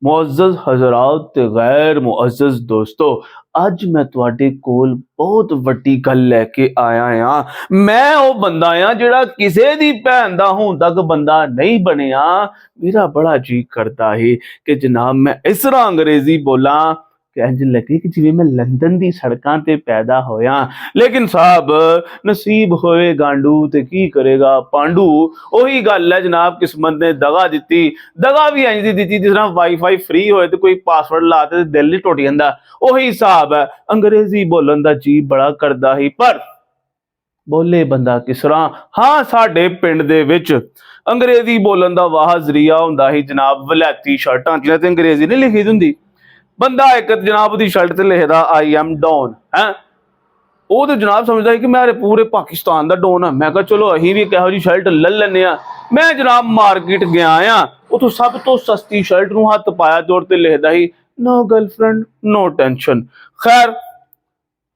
मुअज़्ज़ज़ हज़रात ते गैर मुअज़्ज़ज़ दोस्तों, अज मैं तुहाडे कोल बहुत वड्डी गल लैके आया हां। मैं वो बंदा आ जिहड़ा किसे दी भैन दा हूं तक बंदा नहीं बनिया। मेरा बड़ा जी करदा है कि जनाब मैं इस तरह अंग्रेजी बोला कि इंज लगे कि जिवें मैं लंदन दी सड़कां ते पैदा होया। लेकिन साहब नसीब होए गांडू ते की करेगा पांडू। ਉਹੀ ਗੱਲ है जनाब, किस्मत ने दगा दी। दगा भी इंज दी दी जिस तरह वाईफाई फ्री होए तो कोई पासवर्ड लाते दिल नहीं टुट जाता। ਉਹੀ हिसाब है। अंग्रेजी बोलन दा जी बड़ा करदा ही, पर बोले बंदा किस तरह। हाँ, साडे पिंड दे विच अंग्रेजी बोलन दा वाह जरिया हुंदा ही जनाब वलैती शर्टां जिन्हां ते अंग्रेजी नहीं लिखी दी हुंदी। बंदा एक जनाब दी शर्ट ते लिखदा आई एम डॉन है, ਉਹ ਤੇ ਜਨਾਬ ਸਮਝਦਾ ਹੈ ਕਿ ਮੈਂ ਪੂਰੇ ਪਾਕਿਸਤਾਨ ਦਾ ਡੋਨ ਆ। ਮੈਂ ਕਿਹਾ ਚਲੋ ਅਸੀਂ ਵੀ ਕਿਹੋ ਜੀ ਸ਼ਰਟ ਲੈ ਲੈਨੇ ਆ। ਮੈਂ ਜਨਾਬ ਮਾਰਕੀਟ ਗਿਆ ਆ, ਉਥੋਂ ਸਭ ਤੋਂ ਸਸਤੀ ਸ਼ਰਟ ਨੂੰ ਹੱਥ ਪਾਇਆ ਤੇ ਉਹਦੇ ਤੇ ਲਿਖਦਾ ਸੀ ਨੋ ਗਰਲਫ੍ਰੈਂਡ ਨੋ ਟੈਨਸ਼ਨ। ਖੈਰ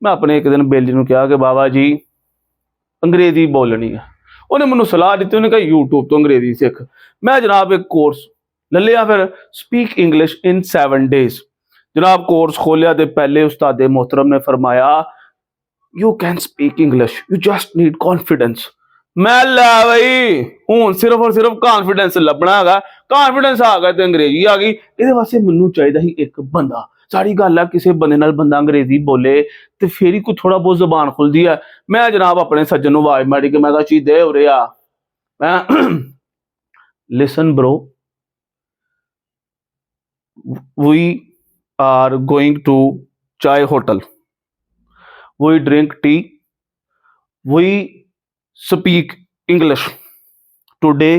ਮੈਂ ਆਪਣੇ ਇੱਕ ਦਿਨ ਬੇਲੀ ਨੂੰ ਕਿਹਾ ਕਿ ਬਾਬਾ ਜੀ ਅੰਗਰੇਜ਼ੀ ਬੋਲਣੀ ਆ। ਉਹਨੇ ਮੈਨੂੰ ਸਲਾਹ ਦਿੱਤੀ, ਉਹਨੇ ਕਿਹਾ YouTube ਤੋਂ ਅੰਗਰੇਜ਼ੀ ਸਿੱਖ। ਮੈਂ ਜਨਾਬ ਇੱਕ ਕੋਰਸ ਲੈ ਲਿਆ, ਫਿਰ ਸਪੀਕ ਇੰਗਲਿਸ਼ ਇਨ 7 days। जनाब कोर्स खोलिया तो पहले उस्ताद मोहतरम ने फरमाया you can speak English, you just need confidence. मैं लै बई हूँ सिर्फ और सिर्फ कॉन्फिडेंस लभना है। कॉन्फिडेंस आ गया तो अंग्रेजी आ गई। ये वास्ते मैनू चाहिए ही एक बंदा। सारी गल है किसी बंदे नाल बंदा अंग्रेजी बोले तो फिर ही कोई थोड़ा बहुत जबान खुलती है। मैं जनाब अपने सज्जन नूं आवाज मारी कि मैं कहा चीज दे उरे आ। मैं listen bro, we are going to chai hotel, we drink tea, we speak English today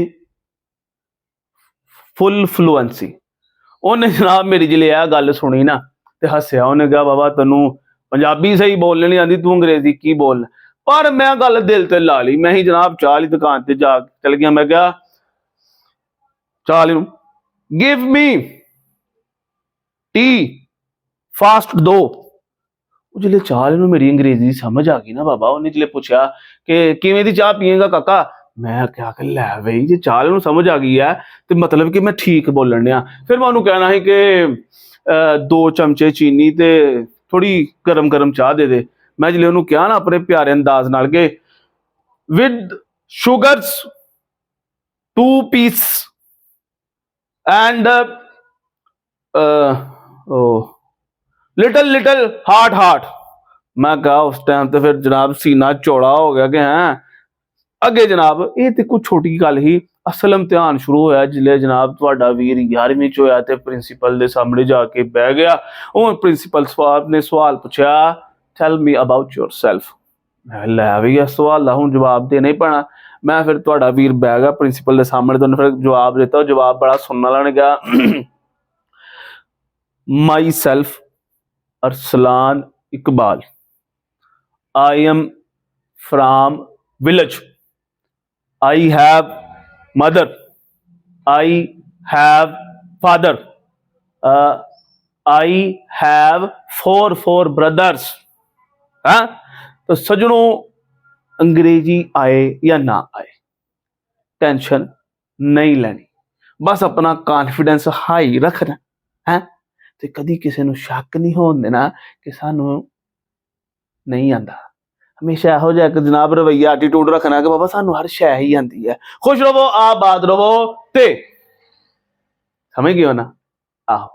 full fluency। ਉਹਨੇ ਜਨਾਬ ਮੇਰੀ ਜਿਹੜੇ ਇਹ ਗੱਲ ਸੁਣੀ ਨਾ ਤੇ ਹੱਸਿਆ। ਉਹਨੇ ਕਿਹਾ ਬਾਬਾ ਤੈਨੂੰ ਪੰਜਾਬੀ ਸਹੀ ਬੋਲਣੀ ਨਹੀਂ ਆਉਂਦੀ, ਤੂੰ ਅੰਗਰੇਜ਼ੀ ਕੀ ਬੋਲ। ਪਰ ਮੈਂ ਗੱਲ ਦਿਲ ਤੇ ਲਾ ਲਈ। ਮੈਂ ਹੀ ਜਨਾਬ ਚਾਹ ਵਾਲੀ ਦੁਕਾਨ ਤੇ ਜਾ ਕੇ ਚਲ ਗਿਆ। ਮੈਂ ਕਿਹਾ ਚਾਹ ਵਾਲੀ ਨੂੰ ਗਿਵ ਮੀ ਟੀ फास्ट दो। जिले चाह ਨੂੰ मेरी अंग्रेजी समझ आ गई ना बाबा, उन्हें जिले पूछा कि किवें दी चाह पिएगा काका। मैं क्या कर लै बई जे चाह ਨੂੰ समझ आ गई है तो मतलब कि मैं ठीक बोलन डया। फिर मैं उन्होंने कहना है कि 2 चमचे चीनी ते थोड़ी गरम गरम चाह दे दे। मैं जिले उन्होंने कहा ना अपने प्यारे अंदाज नाल के with sugars 2 piece and little little heart heart. मैं कहा उस टाइम तो फिर जनाब सीना चौड़ा हो गया कि हैं अगे जनाब ये तो कुछ छोटी गल ही। असल इम्तिहान शुरू होया जिले जनाब तुहाडा वीर 11वीं च होया ते प्रिंसीपल दे सामने जाके बह गया। हुण प्रिंसीपल साहब ने सवाल पूछा टेल मी अबाउट योरसेल्फ। मैं लै भी इस सवाल का हुण जवाब देना ही पैना। मैं फिर तुहाडा वीर बह गया प्रिंसीपल दे सामने तो फिर जवाब दिता। जवाब बड़ा सुनने वाला ने कहा my self Arsalan Iqbal, I am from village, I have mother, I have father, I have four brothers। हाँ तो सजनों अंग्रेजी आए या ना आए टेंशन नहीं लेनी, बस अपना कॉन्फिडेंस हाई रखना है तो कभी किसी को शक नहीं होने देना कि सानू नहीं आता। हमेशा यहो जिहा एक जनाब रवैया एटीट्यूड रखना कि बाबा सानू हर शै ही आती है। खुश रवो, आबाद रवो ते समझ गए हो ना। आहो।